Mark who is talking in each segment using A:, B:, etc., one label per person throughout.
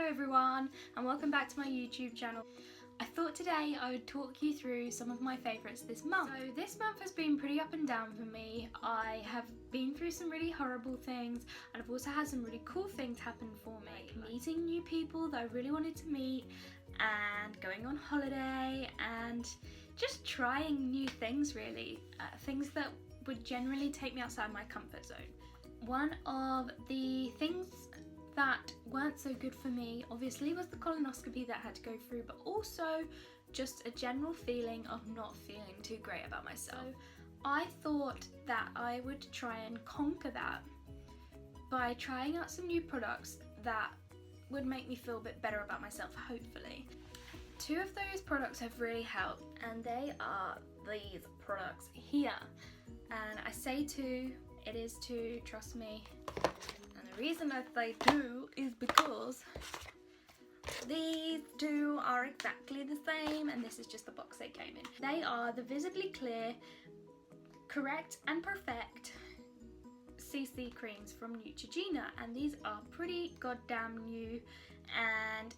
A: everyone and welcome back to my YouTube channel. I thought today I would talk you through some of my favourites this month. So this month has been pretty up and down for me. I have been through some really horrible things and I've also had some really cool things happen for me. Like meeting new people that I really wanted to meet and going on holiday and just trying new things really. Things that would generally take me outside my comfort zone. One of the things that weren't so good for me obviously was the colonoscopy that I had to go through, but also just a general feeling of not feeling too great about myself. So I thought that I would try and conquer that by trying out some new products that would make me feel a bit better about myself, hopefully. Two of those products have really helped and they are these products here. And I say two, it is two, trust me. The reason that they do is because these two are exactly the same and this is just the box they came in. They are the Visibly Clear Correct and Perfect CC creams from Neutrogena, and these are pretty goddamn new, and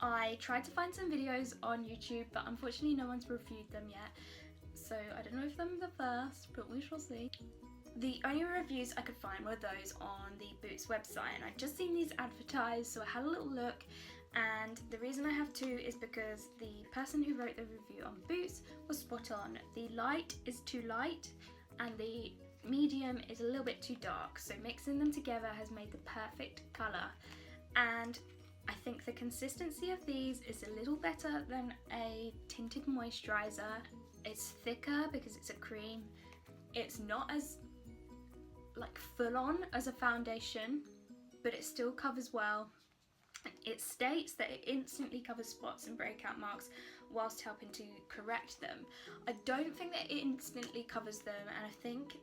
A: I tried to find some videos on YouTube but unfortunately no one's reviewed them yet, so I don't know if I'm the first, but we shall see. The only reviews I could find were those on the Boots website, and I'd just seen these advertised, so I had a little look. And the reason I have two is because the person who wrote the review on Boots was spot on. The light is too light and the medium is a little bit too dark, so mixing them together has made the perfect colour. And I think the consistency of these is a little better than a tinted moisturiser. It's thicker because it's a cream. It's not as like full on as a foundation, but it still covers well. It states that it instantly covers spots and breakout marks whilst helping to correct them. I don't think that it instantly covers them, and I think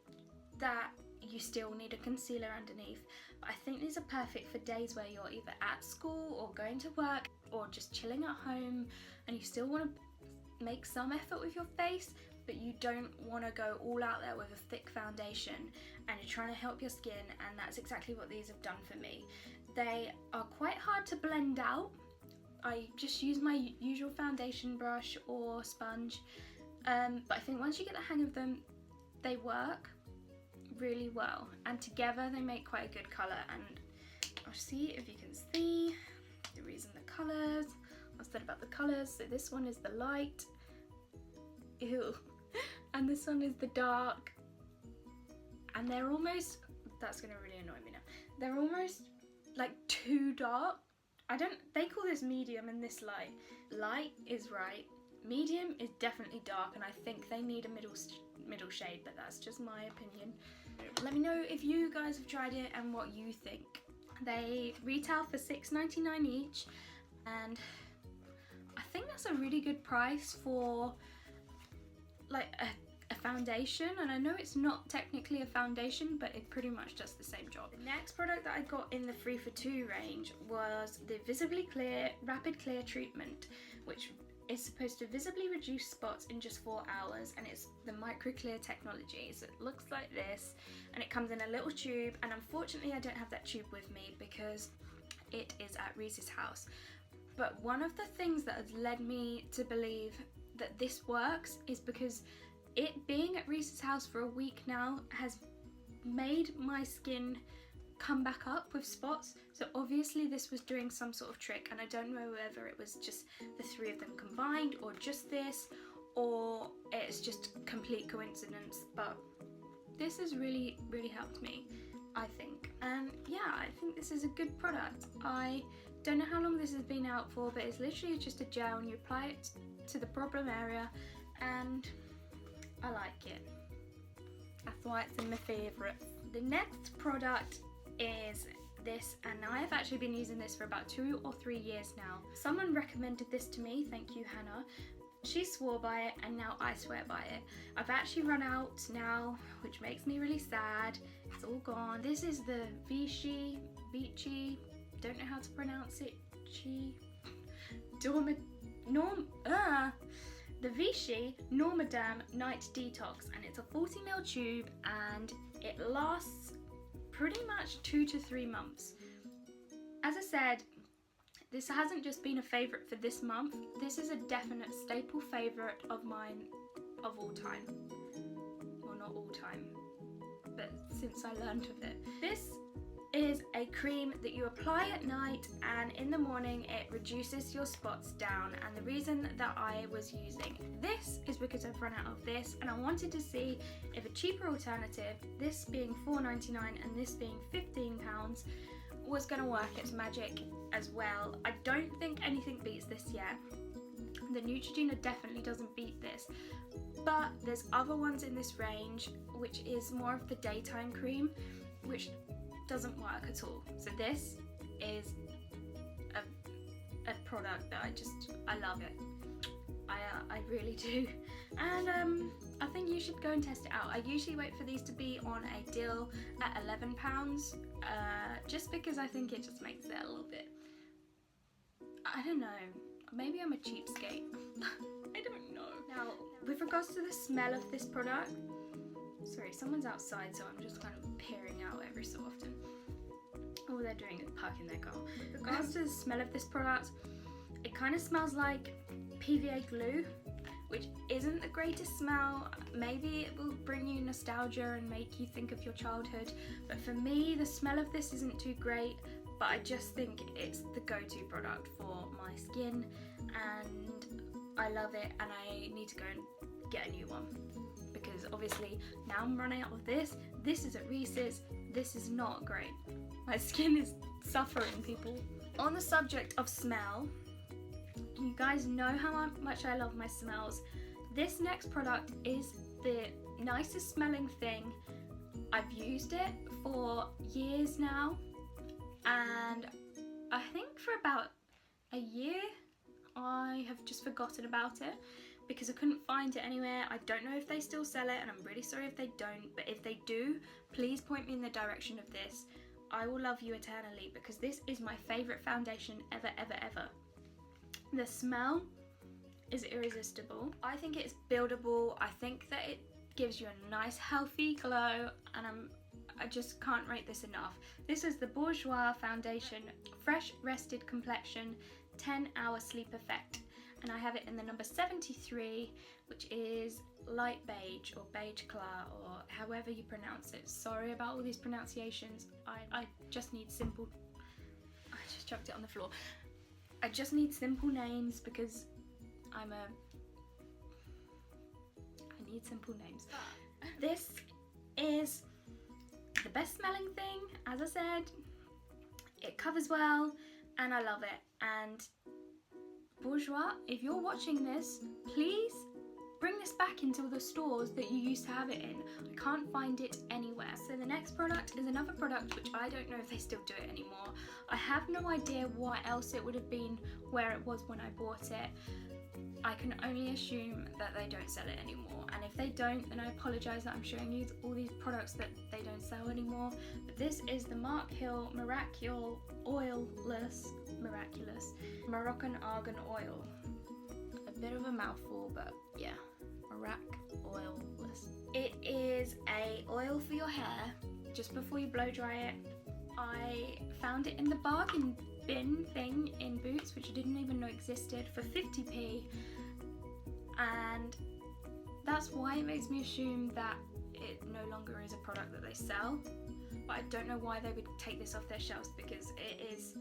A: that you still need a concealer underneath. But I think these are perfect for days where you're either at school or going to work or just chilling at home and you still want to make some effort with your face, but you don't want to go all out there with a thick foundation and you're trying to help your skin, and that's exactly what these have done for me. They are quite hard to blend out. I just use my usual foundation brush or sponge, but I think once you get the hang of them, they work really well, and together they make quite a good colour. And I'll see if you can see the reason the colours. I said about the colours, so this one is the light, ew, and this one is the dark, and they're almost, that's gonna really annoy me now, they're almost like too dark. They call this medium and this light. Light is right, medium is definitely dark, and I think they need a middle shade, but that's just my opinion. Let me know if you guys have tried it and what you think. They retail for $6.99 each, and I think that's a really good price for like a foundation, and I know it's not technically a foundation, but it pretty much does the same job. The next product that I got in the 3 for 2 range was the Visibly Clear Rapid Clear Treatment, which is supposed to visibly reduce spots in just 4 hours, and it's the micro clear technology. So it looks like this and it comes in a little tube, and unfortunately I don't have that tube with me because it is at Reese's house. But one of the things that has led me to believe that this works is because it being at Reese's house for a week now has made my skin come back up with spots. So obviously this was doing some sort of trick, and I don't know whether it was just the 3 of them combined or just this, or it's just complete coincidence, but this has really helped me, I think. And yeah, I think this is a good product. I don't know how long this has been out for, but it's literally just a gel and you apply it to the problem area, and I like it. That's why it's in my favourites. The next product is this, and I have actually been using this for about 2 or 3 years now. Someone recommended this to me, thank you Hannah. She swore by it and now I swear by it. I've actually run out now, which makes me really sad. It's all gone. This is the Vichy, don't know how to pronounce it, the Vichy Normaderm Night Detox, and it's a 40ml tube and it lasts pretty much 2 to 3 months. As I said, This hasn't just been a favourite for this month, this is a definite staple favourite of mine of all time. Well, not all time, but since I learned of it. This is a cream that you apply at night, and in the morning it reduces your spots down, and the reason that I was using this is because I've run out of this and I wanted to see if a cheaper alternative, this being £4.99 and this being £15, was going to work its magic as well. I don't think anything beats this yet. The Neutrogena definitely doesn't beat this, but there's other ones in this range which is more of the daytime cream, which doesn't work at all. So this is a product that I love it. I really do, and I think you should go and test it out. I usually wait for these to be on a deal at £11, just because I think it just makes it a little bit, I don't know, maybe I'm a cheapskate. I don't know. Now, with regards to the smell of this product, sorry, someone's outside, so I'm just kind of peering out every so often. All they're doing is parking their car. With regards to the smell of this product, it kind of smells like PVA glue, which isn't the greatest smell. Maybe it will bring you nostalgia and make you think of your childhood, but for me the smell of this isn't too great, but I just think it's the go-to product for my skin, and I love it, and I need to go and get a new one, because obviously now I'm running out of this. This is at Reese's. This is not great. My skin is suffering, people. On the subject of smell, you guys know how much I love my smells. This next product is the nicest smelling thing. I've used it for years now, and I think for about a year I have just forgotten about it because I couldn't find it anywhere. I don't know if they still sell it, and I'm really sorry if they don't, but if they do, please point me in the direction of this. I will love you eternally, because this is my favourite foundation ever, ever, ever. The smell is irresistible. I think it's buildable. I think that it gives you a nice healthy glow, and I just can't rate this enough. This is the Bourjois Foundation Fresh Rested Complexion 10-Hour Sleep Effect, and I have it in the number 73, which is light beige or beige claw, or however you pronounce it. Sorry about all these pronunciations. I just need simple... I just chucked it on the floor. I just need simple names because I need simple names. This is the best smelling thing, as I said. It covers well and I love it. And Bourjois, if you're watching this, please bring this back into the stores that you used to have it in. I can't find it anywhere. So the next product is another product which I don't know if they still do it anymore. I have no idea what else it would have been where it was when I bought it. I can only assume that they don't sell it anymore, and if they don't, then I apologise that I'm showing you all these products that they don't sell anymore. But this is the Mark Hill Miraculous Moroccan Argan Oil. A bit of a mouthful, but yeah, Oilless. It is a oil for your hair just before you blow dry it. I found it in the bargain bin thing in Boots, which I didn't even know existed, for 50p, and that's why it makes me assume that it no longer is a product that they sell. But I don't know why they would take this off their shelves, because it is,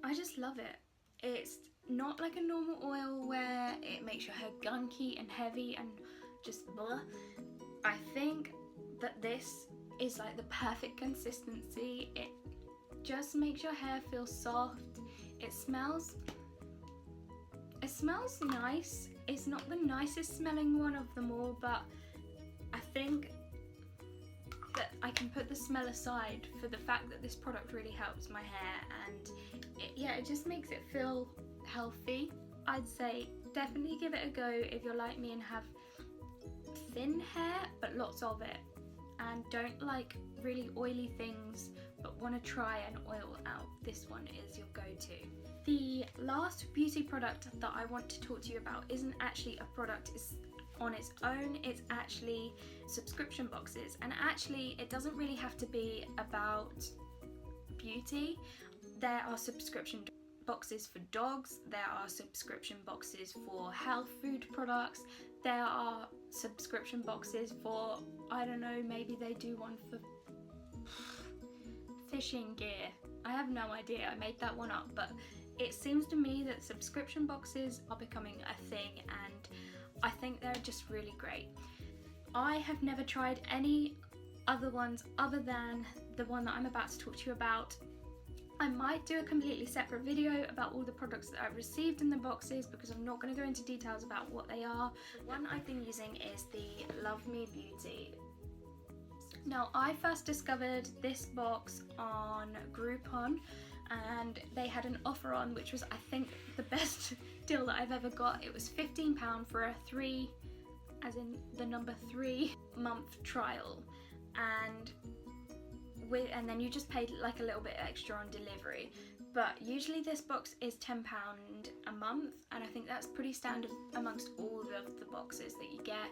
A: I just love it. It's not like a normal oil where it makes your hair gunky and heavy and just blah. I think that this is like the perfect consistency. It just makes your hair feel soft. It smells nice. It's not the nicest smelling one of them all, but I think that I can put the smell aside for the fact that this product really helps my hair, and it just makes it feel healthy. I'd say definitely give it a go if you're like me and have thin hair but lots of it, and don't like really oily things but want to try and oil out. This one is your go-to. The last beauty product that I want to talk to you about isn't actually a product, it's on its own. It's actually subscription boxes, and actually it doesn't really have to be about beauty. There are subscription boxes for dogs, there are subscription boxes for health food products, there are subscription boxes for, I don't know, maybe they do one for fishing gear. I have no idea, I made that one up, but it seems to me that subscription boxes are becoming a thing, and I think they're just really great. I have never tried any other ones other than the one that I'm about to talk to you about. I might do a completely separate video about all the products that I've received in the boxes, because I'm not going to go into details about what they are. The one I've been using is the Love Me Beauty. Now, I first discovered this box on Groupon, and they had an offer on, which was, I think, the best deal that I've ever got. It was £15 for a 3, as in the number 3 month trial, and then you just paid like a little bit extra on delivery. But usually this box is £10 a month, and I think that's pretty standard amongst all of the boxes that you get.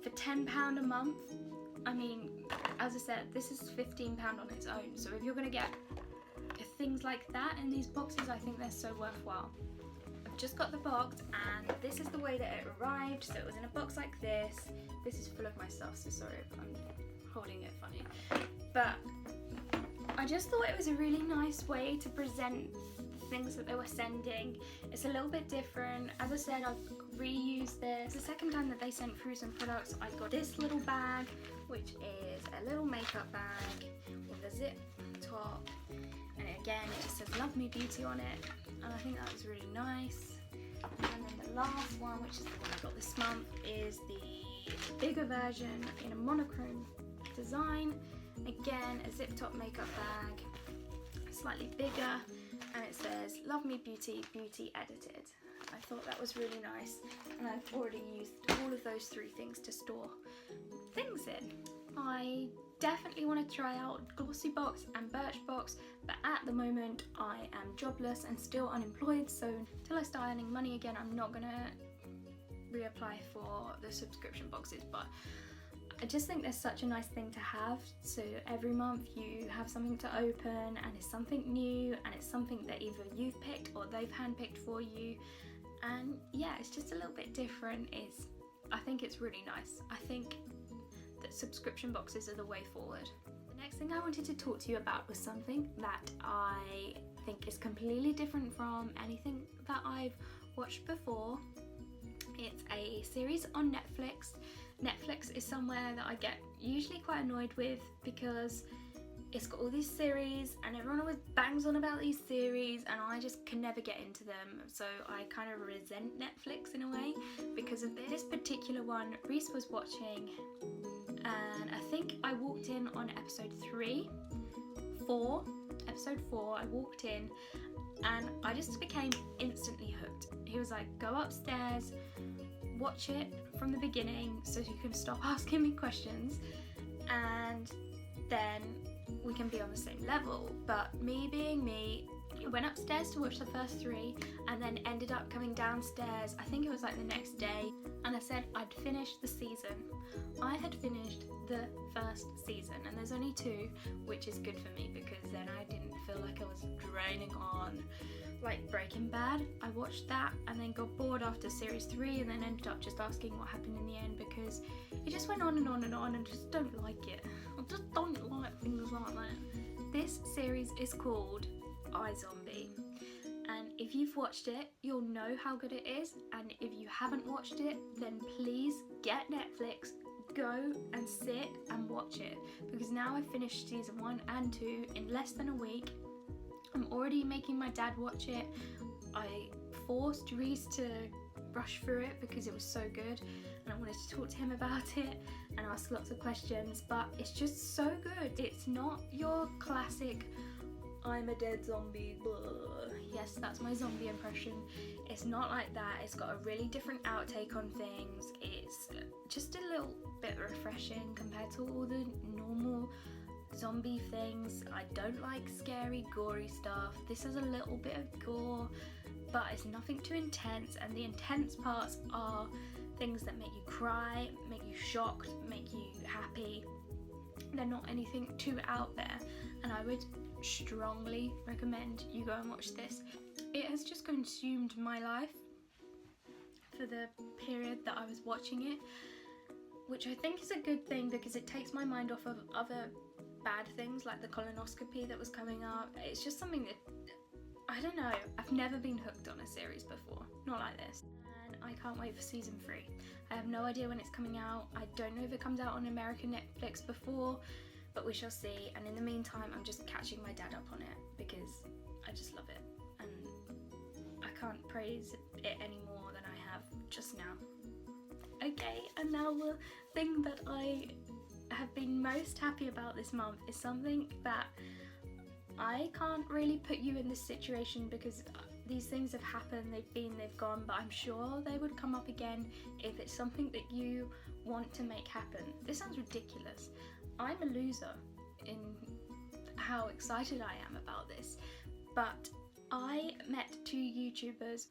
A: For £10 a month, I mean, as I said, this is £15 on its own, so if you're going to get things like that in these boxes, I think they're so worthwhile. I've just got the box, and this is the way that it arrived. So it was in a box like this. This is full of my stuff, so sorry if I'm holding it funny. But I just thought it was a really nice way to present the things that they were sending. It's a little bit different. As I said, I've reused this. The second time that they sent through some products, I got this little bag, which is a little makeup bag with a zip top. And again, it just says Love Me Beauty on it, and I think that was really nice. And then the last one, which is the one I got this month, is the bigger version in a monochrome design. Again, a zip top makeup bag, slightly bigger, and it says Love Me Beauty, Beauty Edited. I thought that was really nice, and I've already used all of those 3 things to store things in. I definitely want to try out Glossybox and Birchbox, but at the moment I am jobless and still unemployed, so until I start earning money again, I'm not gonna reapply for the subscription boxes. But I just think there's such a nice thing to have, so every month you have something to open, and it's something new, and it's something that either you've picked or they've handpicked for you, and yeah, it's just a little bit different. I think it's really nice. I think that subscription boxes are the way forward. The next thing I wanted to talk to you about was something that I think is completely different from anything that I've watched before. It's a series on Netflix. Netflix is somewhere that I get usually quite annoyed with, because it's got all these series and everyone always bangs on about these series, and I just can never get into them, so I kind of resent Netflix in a way because of this particular one. Reese was watching, and I think I walked in on episode 4, I walked in and I just became instantly hooked. He was like, go upstairs, watch it from the beginning so you can stop asking me questions, and then we can be on the same level. But me being me, I went upstairs to watch the first 3 and then ended up coming downstairs, I think it was like the next day, and I said I'd finished the season. I had finished the first season, and there's only 2, which is good for me because then I didn't feel like I was draining on. Like Breaking Bad, I watched that and then got bored after series 3, and then ended up just asking what happened in the end because it just went on and on and on, and I just don't like it. I just don't like things like that. This series is called iZombie, and if you've watched it, you'll know how good it is, and if you haven't watched it, then please get Netflix, go and sit and watch it, because now I've finished season 1 and 2 in less than a week. I'm already making my dad watch it. I forced Reese to rush through it because it was so good, and I wanted to talk to him about it and ask lots of questions, but it's just so good. It's not your classic I'm a dead zombie, blah. Yes, that's my zombie impression. It's not like that. It's got a really different outtake on things. It's just a little bit refreshing compared to all the normal zombie things. I don't like scary, gory stuff. This has a little bit of gore, but it's nothing too intense, and the intense parts are things that make you cry, make you shocked, make you happy. They're not anything too out there, and I would strongly recommend you go and watch this. it has just consumed my life for the period that I was watching it, which I think is a good thing because it takes my mind off of other bad things like the colonoscopy that was coming up. It's just something that, I don't know, I've never been hooked on a series before, not like this. And I can't wait for season 3. I have no idea when it's coming out. I don't know if it comes out on American Netflix before, but we shall see. And in the meantime, I'm just catching my dad up on it because I just love it. And I can't praise it any more than I have just now. Okay, and now the thing that I have been most happy about this month is something that I can't really put you in this situation because these things have happened, they've gone, but I'm sure they would come up again if it's something that you want to make happen. This sounds ridiculous. I'm a loser in how excited I am about this, but I met 2 YouTubers,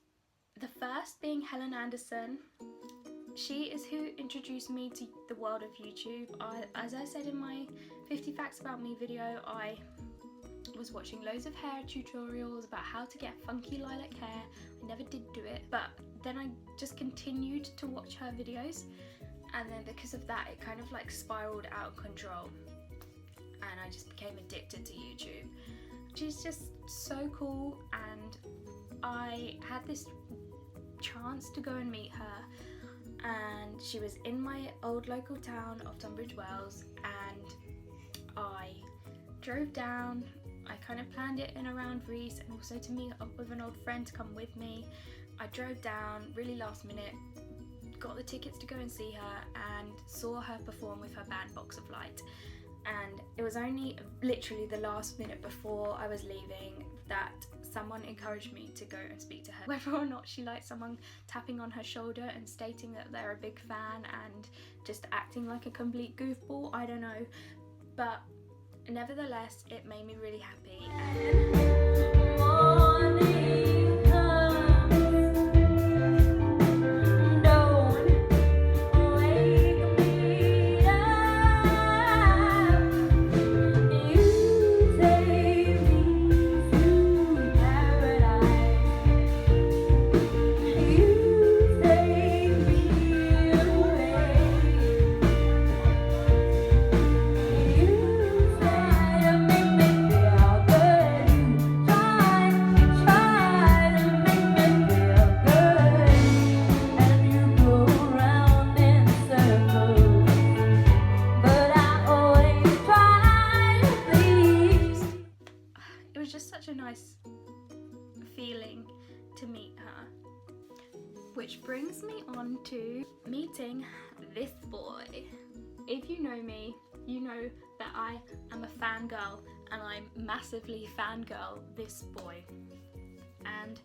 A: the first being Helen Anderson. She is who introduced me to the world of YouTube. As I said in my 50 Facts About Me video, I was watching loads of hair tutorials about how to get funky lilac hair. I never did do it, but then I just continued to watch her videos, and then because of that it kind of like spiraled out of control and I just became addicted to YouTube. She's just so cool, and I had this chance to go and meet her, and she was in my old local town of Tunbridge Wells, and I drove down. I kind of planned it in around Reese and also to meet up with an old friend to come with me. I drove down really last minute, got the tickets to go and see her, and saw her perform with her band Box of Light. And it was only literally the last minute before I was leaving that someone encouraged me to go and speak to her. Whether or not she liked someone tapping on her shoulder and stating that they're a big fan and just acting like a complete goofball, I don't know. But nevertheless, it made me really happy. A nice feeling to meet her, which brings me on to meeting this boy. If you know me, you know that I am a fangirl, and I'm massively fangirl this boy. And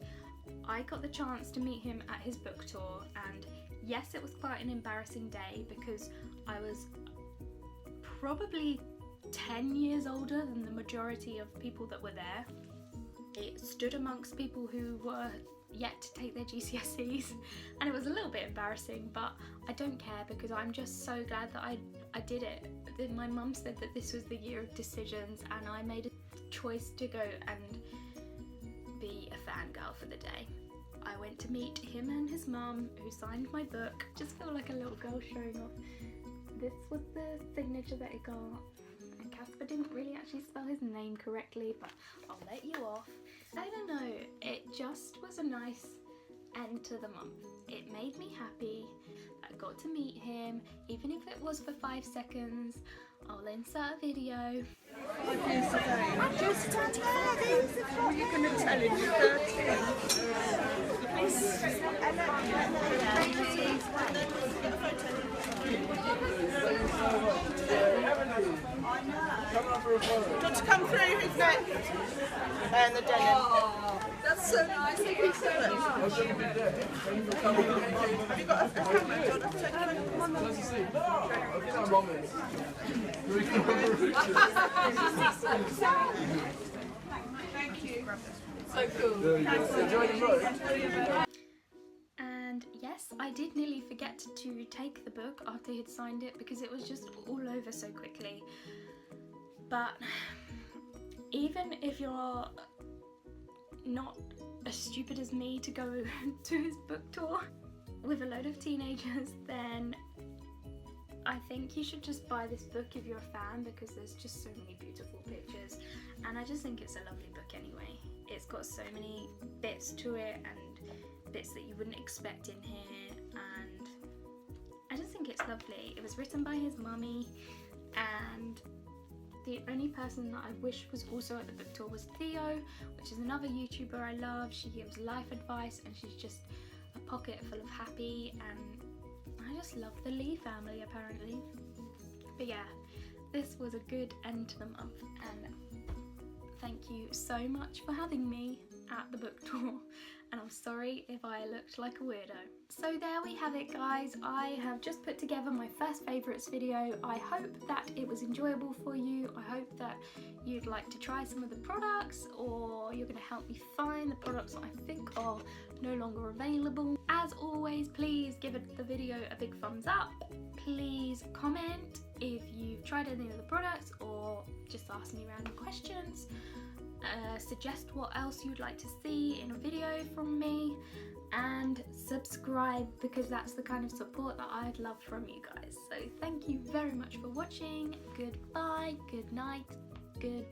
A: I got the chance to meet him at his book tour, and yes, it was quite an embarrassing day because I was probably 10 years older than the majority of people that were there. It stood amongst people who were yet to take their GCSEs, and it was a little bit embarrassing, but I don't care because I'm just so glad that I did it. Then my mum said that this was the year of decisions, and I made a choice to go and be a fangirl for the day. I went to meet him and his mum, who signed my book. Just feel like a little girl showing off. This was the signature that it got. Caspar didn't really actually spell his name correctly, but I'll let you off. I don't know, it just was a nice end to the month. It made me happy. I got to meet him, even if it was for 5 seconds. I'll insert a video.
B: 5 years ago. Just turned 30. What are you going to tell him? You're 13. Want to come through? Who's next? And the denim. Oh, that's so nice. Thank you so much. Have you got a camera? Do you want to take a photo? Nice to see you. Thank you. So cool. Enjoy the book.
A: And yes, I did nearly forget to take the book after he'd signed it because it was just all over so quickly. But even if you're not as stupid as me to go to his book tour with a load of teenagers, then I think you should just buy this book if you're a fan, because there's just so many beautiful pictures, and I just think it's a lovely book anyway. It's got so many bits to it and bits that you wouldn't expect in here, and I just think it's lovely. It was written by his mummy, and the only person that I wish was also at the book tour was Theo, which is another YouTuber I love. She gives life advice and she's just a pocket full of happy, and I just love the Lee family apparently. But yeah, this was a good end to the month, and thank you so much for having me at the book tour, and I'm sorry if I looked like a weirdo. So there we have it guys, I have just put together my first favourites video. I hope that it was enjoyable for you. I hope that you'd like to try some of the products, or you're going to help me find the products that I think are no longer available. As always, please give the video a big thumbs up. Please comment if you've tried any of the products, or just ask me random questions. Suggest what else you'd like to see in a video from me, and subscribe, because that's the kind of support that I'd love from you guys. So thank you very much for watching. Goodbye, good night, goodbye.